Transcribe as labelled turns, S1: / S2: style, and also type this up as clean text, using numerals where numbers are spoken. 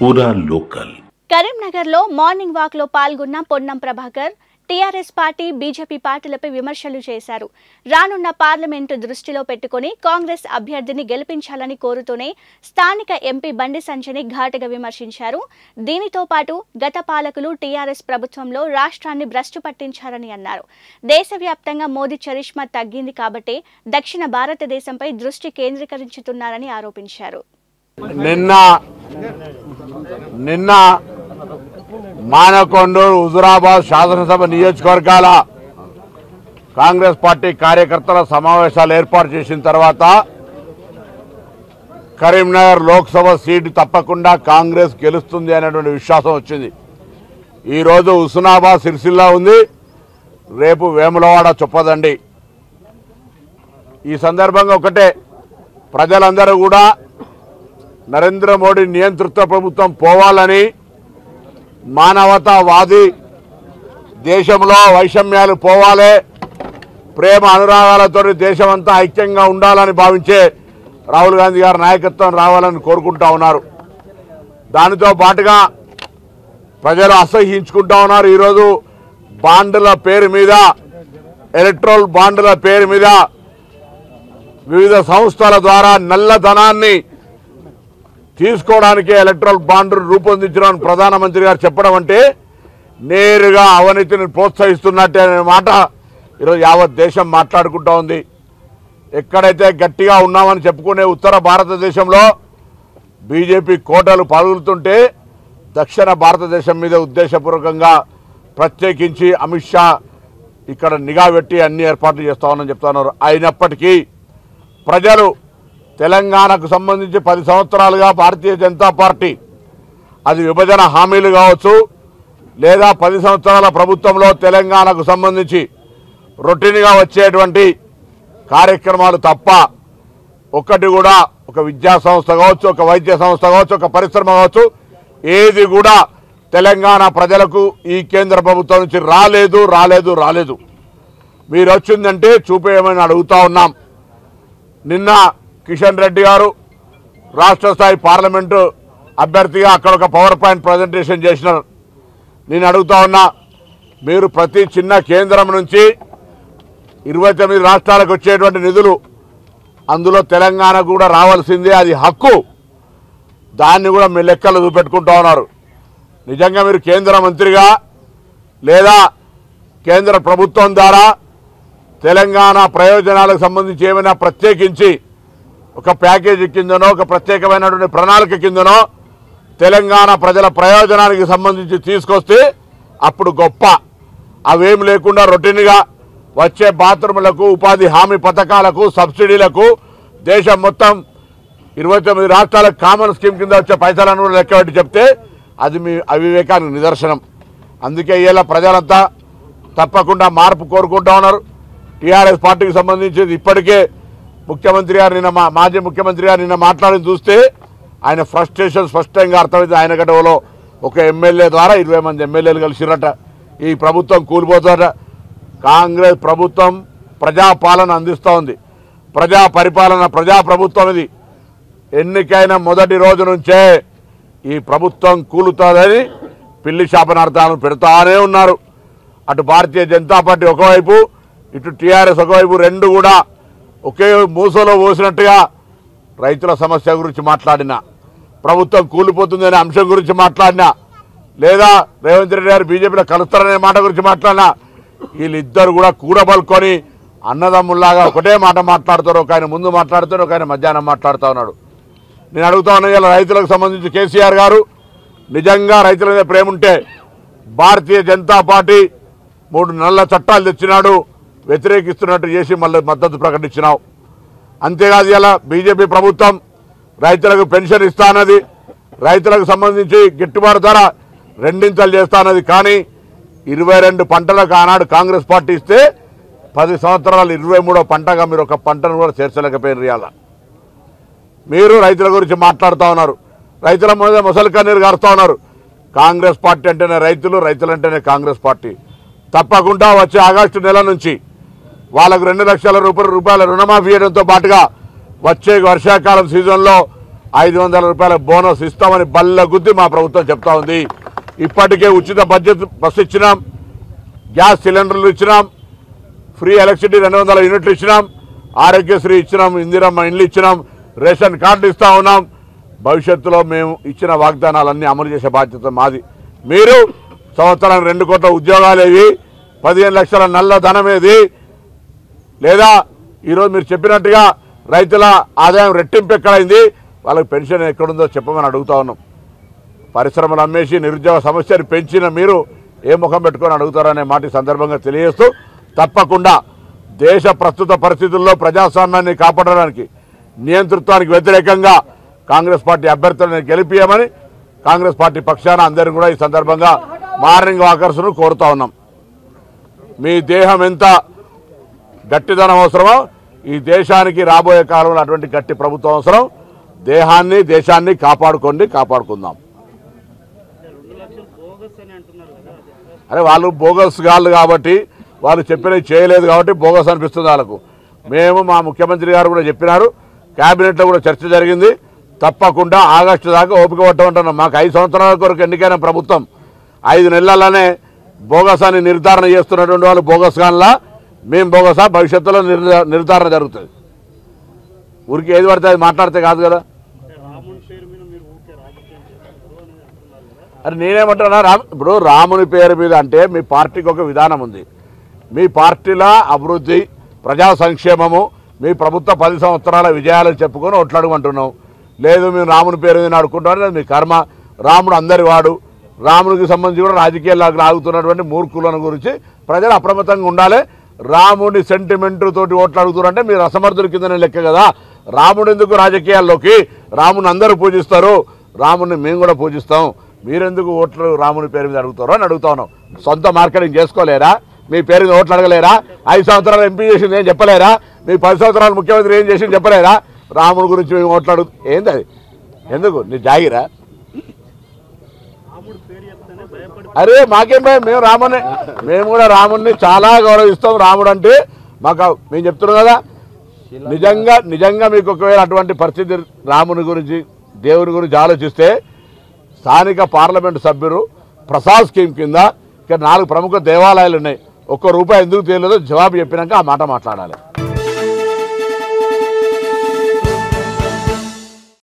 S1: पूरा लोकल।
S2: కరీంనగర్ లో morning walk లో పాల్గొన్న Ponnam Prabhakar TRS party BJP పార్టీలపై విమర్శలు చేశారు. రానున్న పార్లమెంటు దృష్టిలో పెట్టుకుని కాంగ్రెస్ అభ్యర్థిని గెలిపించాలని కోరుతూనే స్థానిక ఎంపీ బండి సంజయ్ని ఘాటుగా విమర్శించారు. దీనితో పాటు గత పాలకులు టీఆర్ఎస్ ప్రభుత్వంలో రాష్ట్రాన్ని భ్రష్టు పట్టించారని అన్నారు. దేశవ్యాప్తంగా మోదీ చరిష్మా తగ్గింది కాబట్టి దక్షిణ భారతదేశంపై దృష్టి కేంద్రీకరించుతున్నారని ఆరోపించారు.
S3: నిన్న మానకొండూరు హుజురాబాద్ శాసనసభ నియోజకవర్గాల కాంగ్రెస్ పార్టీ కార్యకర్తల సమావేశాలు ఏర్పాటు చేసిన తర్వాత కరీంనగర్ లోక్సభ సీటు తప్పకుండా కాంగ్రెస్ గెలుస్తుంది అనేటువంటి విశ్వాసం వచ్చింది. ఈరోజు హుస్నాబాద్ సిరిసిల్ల ఉంది, రేపు వేములవాడ చొప్పదండి. ఈ సందర్భంగా ఒకటే, ప్రజలందరూ కూడా నరేంద్ర మోడీ నియంతృత్వ ప్రభుత్వం పోవాలని, మానవతావాది దేశంలో వైషమ్యాలు పోవాలి, ప్రేమ అనురాగాలతో దేశమంతా ఐక్యంగా ఉండాలని భావించే రాహుల్ గాంధీ గారి నాయకత్వం రావాలని కోరుకుంటా ఉన్నారు. దానితో పాటుగా ప్రజలు అసహ్యించుకుంటా ఉన్నారు. ఈరోజు బాండ్ల పేరు మీద, ఎలక్ట్రల్ బాండ్ల పేరు మీద వివిధ సంస్థల ద్వారా నల్లధనాన్ని తీసుకోవడానికి ఎలక్ట్రల్ బాండ్ రూపొందించడం ప్రధానమంత్రి గారు చెప్పడం అంటే నేరుగా అవినీతిని ప్రోత్సహిస్తున్నట్టే అనే మాట ఈరోజు యావత్ దేశం మాట్లాడుకుంటా ఉంది. ఎక్కడైతే గట్టిగా ఉన్నామని చెప్పుకునే ఉత్తర భారతదేశంలో బీజేపీ కోటలు పగులుతుంటే దక్షిణ భారతదేశం మీద ఉద్దేశపూర్వకంగా ప్రత్యేకించి అమిత్ షా ఇక్కడ నిఘా పెట్టి అన్ని ఏర్పాట్లు చేస్తామని చెప్తున్నారు. అయినప్పటికీ ప్రజలు తెలంగాణకు సంబంధించి 10 సంవత్సరాలుగా భారతీయ జనతా పార్టీ, అది విభజన హామీలు కావచ్చు లేదా 10 సంవత్సరాల ప్రభుత్వంలో తెలంగాణకు సంబంధించి రొటీన్గా వచ్చేటువంటి కార్యక్రమాలు తప్ప ఒక్కటి కూడా, ఒక విద్యా సంస్థ కావచ్చు, ఒక వైద్య సంస్థ కావచ్చు, ఒక పరిశ్రమ కావచ్చు, ఏది కూడా తెలంగాణ ప్రజలకు ఈ కేంద్ర ప్రభుత్వం నుంచి రాలేదు. మీరు వచ్చిందంటే చూపేయమని అడుగుతా ఉన్నాం. నిన్న కిషన్ రెడ్డి గారు రాష్ట్ర స్థాయి పార్లమెంటు అభ్యర్థిగా అక్కడ ఒక పవర్ పాయింట్ ప్రజెంటేషన్ చేసినారు. నేను అడుగుతా ఉన్నా, మీరు ప్రతి చిన్న కేంద్రం నుంచి 29 రాష్ట్రాలకు వచ్చేటువంటి నిధులు అందులో తెలంగాణ కూడా రావాల్సిందే, అది హక్కు. దాన్ని కూడా మీ లెక్కలు చూపెట్టుకుంటా ఉన్నారు. నిజంగా మీరు కేంద్ర మంత్రిగా లేదా కేంద్ర ప్రభుత్వం ద్వారా తెలంగాణ ప్రయోజనాలకు సంబంధించి ఏమైనా ప్రత్యేకించి ఒక ప్యాకేజీ కిందనో, ఒక ప్రత్యేకమైనటువంటి ప్రణాళిక కిందనో తెలంగాణ ప్రజల ప్రయోజనానికి సంబంధించి తీసుకొస్తే అప్పుడు గొప్ప. అవేం లేకుండా రొటీన్గా వచ్చే బాత్రూములకు, ఉపాధి హామీ పథకాలకు, సబ్సిడీలకు దేశం మొత్తం 29 రాష్ట్రాలకు కామన్ స్కీమ్ కింద వచ్చే పైసలను లెక్కబెట్టి చెప్తే అది మీ అవివేకానికి నిదర్శనం. అందుకే ఇలా ప్రజలంతా తప్పకుండా మార్పు కోరుకుంటా ఉన్నారు. టీఆర్ఎస్ పార్టీకి సంబంధించి ఇప్పటికే ముఖ్యమంత్రి గారు నిన్న, మాజీ ముఖ్యమంత్రి గారు నిన్న మాట్లాడి చూస్తే ఆయన ఫ్రస్ట్రేషన్ స్పష్టంగా అర్థమైంది. ఆయన గడవలో ఒక ఎమ్మెల్యే ద్వారా 20 మంది ఎమ్మెల్యేలు కలిసిరట. ఈ ప్రభుత్వం కూలిపోతుందట. కాంగ్రెస్ ప్రభుత్వం ప్రజాపాలన అందిస్తూ ఉంది. ప్రజా పరిపాలన, ప్రజాప్రభుత్వం ఇది. ఎన్నికైన మొదటి రోజు నుంచే ఈ ప్రభుత్వం కూలుతుందని పిల్లి శాపనార్థాలను పెడతానే ఉన్నారు. అటు భారతీయ జనతా పార్టీ ఒకవైపు, ఇటు టీఆర్ఎస్ ఒకవైపు, రెండు కూడా ఒకే మూసలో పోసినట్టుగా రైతుల సమస్య గురించి మాట్లాడినా, ప్రభుత్వం కూలిపోతుందనే అంశం గురించి మాట్లాడినా, లేదా రేవంత్ రెడ్డి గారు బీజేపీలో కలుస్తారనే మాట గురించి మాట్లాడినా, వీళ్ళిద్దరు కూడా కూడబలుకొని అన్నదమ్ముల్లాగా ఒకటే మాట మాట్లాడుతారు. ఒక ఆయన ముందు మాట్లాడుతారు, ఒక ఆయన మధ్యాహ్నం మాట్లాడుతూ ఉన్నాడు. నేను అడుగుతా ఉన్నా, ఇలా రైతులకు సంబంధించి కేసీఆర్ గారు నిజంగా రైతుల మీద ప్రేమ ఉంటే భారతీయ జనతా పార్టీ 3 నల్ల చట్టాలు తెచ్చినాడు, వ్యతిరేకిస్తున్నట్టు చేసి మళ్ళీ మద్దతు ప్రకటించినావు. అంతేకాదు, ఇలా బీజేపీ ప్రభుత్వం రైతులకు పెన్షన్ ఇస్తానది, రైతులకు సంబంధించి గిట్టుబాటు ధర 2 చేస్తానది. కానీ 22 పంటలకు ఆనాడు కాంగ్రెస్ పార్టీ ఇస్తే 10 సంవత్సరాలు 23వ పంటగా మీరు ఒక పంటను కూడా చేర్చలేకపోయినారు. ఇవాళ మీరు రైతుల గురించి మాట్లాడుతూ ఉన్నారు, రైతుల మీద మొసలి కన్నీరు గారుస్తూ ఉన్నారు. కాంగ్రెస్ పార్టీ అంటేనే రైతులు, రైతులంటేనే కాంగ్రెస్ పార్టీ. తప్పకుండా వచ్చే ఆగస్టు నెల నుంచి వాళ్ళకు 2 లక్షల రూపాయల రుణమాఫీ చేయడంతో పాటుగా వచ్చే వర్షాకాలం సీజన్లో 500 రూపాయల బోనస్ ఇస్తామని బల్ల గుద్ది మా ప్రభుత్వం చెప్తా ఉంది. ఇప్పటికే ఉచిత బస్సు ఇచ్చినాం, గ్యాస్ సిలిండర్లు ఇచ్చినాం, ఫ్రీ ఎలక్ట్రిసిటీ 200 యూనిట్లు ఇచ్చినాం, ఆరోగ్యశ్రీ ఇచ్చినాం, ఇందిరమ్మ ఇండ్లు ఇచ్చినాం, రేషన్ కార్డులు ఇస్తా ఉన్నాం. భవిష్యత్తులో మేము ఇచ్చిన వాగ్దానాలన్నీ అమలు చేసే బాధ్యత మాది. మీరు సంవత్సరానికి 2 కోట్ల ఉద్యోగాలు ఏవి, 15 లక్షల నల్ల ధనం ఏది, లేదా ఈరోజు మీరు చెప్పినట్టుగా రైతుల ఆదాయం రెట్టింపు ఎక్కడైంది, వాళ్ళకి పెన్షన్ ఎక్కడుందో చెప్పమని అడుగుతా ఉన్నాం. పరిశ్రమలు అమ్మేసి నిరుద్యోగ సమస్యను పెంచిన మీరు ఏ ముఖం పెట్టుకొని అడుగుతారనే మాట ఈ సందర్భంగా తెలియజేస్తూ, తప్పకుండా దేశ ప్రస్తుత పరిస్థితుల్లో ప్రజాస్వామ్యాన్ని కాపాడడానికి నియంతృత్వానికి వ్యతిరేకంగా కాంగ్రెస్ పార్టీ అభ్యర్థులను గెలిపియమని కాంగ్రెస్ పార్టీ పక్షాన అందరినీ కూడా ఈ సందర్భంగా మార్నింగ్ వాకర్స్ను కోరుతా ఉన్నాం. మీ దేహం ఎంత గట్టిదనం అవసరమో ఈ దేశానికి రాబోయే కాలంలో అటువంటి గట్టి ప్రభుత్వం అవసరం. దేహాన్ని దేశాన్ని కాపాడుకుందాం. అరే వాళ్ళు బోగస్ గాళ్ళు కాబట్టి, వాళ్ళు చెప్పినవి చేయలేదు కాబట్టి బోగస్ అనిపిస్తుంది వాళ్ళకు. మేము మా ముఖ్యమంత్రి గారు కూడా చెప్పినారు, క్యాబినెట్లో కూడా చర్చ జరిగింది. తప్పకుండా ఆగస్టు దాకా ఓపిక పట్టమంటున్నాం. మాకు 5 సంవత్సరాల కొరకు ఎన్నికైన ప్రభుత్వం 5 నెలలనే బోగస్ అని నిర్ధారణ చేస్తున్నటువంటి వాళ్ళు బోగస్ గాన్లా, మేము బోగసా, భవిష్యత్తులో నిర్ధారణ జరుగుతుంది. ఊరికి ఏది పడితే అది మాట్లాడితే కాదు కదా. అరే నేనేమంటున్నా, ఇప్పుడు రాముని పేరు మీద అంటే మీ పార్టీకి ఒక విధానం ఉంది. మీ పార్టీలో అభివృద్ధి, ప్రజా సంక్షేమము, మీ ప్రభుత్వ 10 సంవత్సరాల విజయాలు చెప్పుకొని ఒట్లాడమంటున్నాం. లేదు మేము రాముని పేరు మీద ఆడుకుంటాం, మీ కర్మ. రాముడు అందరి వాడు. రాముడికి సంబంధించి కూడా రాజకీయాలకు లాగుతున్నటువంటి మూర్ఖులను గురించి ప్రజలు అప్రమత్తంగా ఉండాలి. రాముడి సెంటిమెంట్ తోటి ఓట్లు అడుగుతారంటే మీరు అసమర్థుల కిందనే లెక్క కదా. రాముడు ఎందుకు రాజకీయాల్లోకి? రాముని అందరూ పూజిస్తారు, రాముడిని మేము కూడా పూజిస్తాం. మీరెందుకు ఓట్లు రాముని పేరు మీద అడుగుతారో అని అడుగుతా ఉన్నాం. సొంత మార్కెటింగ్ చేసుకోలేరా? మీ పేరు మీద ఓట్లు అడగలేరా? 5 సంవత్సరాలు ఎంపీ చేసింది ఏం చెప్పలేరా? మీ 10 సంవత్సరాలు ముఖ్యమంత్రి ఏం చేసింది చెప్పలేరా? రాముడి గురించి మేము ఓట్లు అడుగు ఏంది అది? ఎందుకు నీ జాగిరా? అరే మాకేం భయం, మేము కూడా రాముడిని చాలా గౌరవిస్తాం. రాముడు అంటే మాకు మేము చెప్తున్నాం కదా. నిజంగా మీకు ఒకవేళ అటువంటి పరిస్థితి రాముని గురించి దేవుని గురించి ఆలోచిస్తే స్థానిక పార్లమెంటు సభ్యులు ప్రసాద్ స్కీమ్ కింద ఇక్కడ 4 ప్రముఖ దేవాలయాలు ఉన్నాయి. ₹1 ఎందుకు తెలియదో జవాబు చెప్పినాక ఆ మాట మాట్లాడాలి.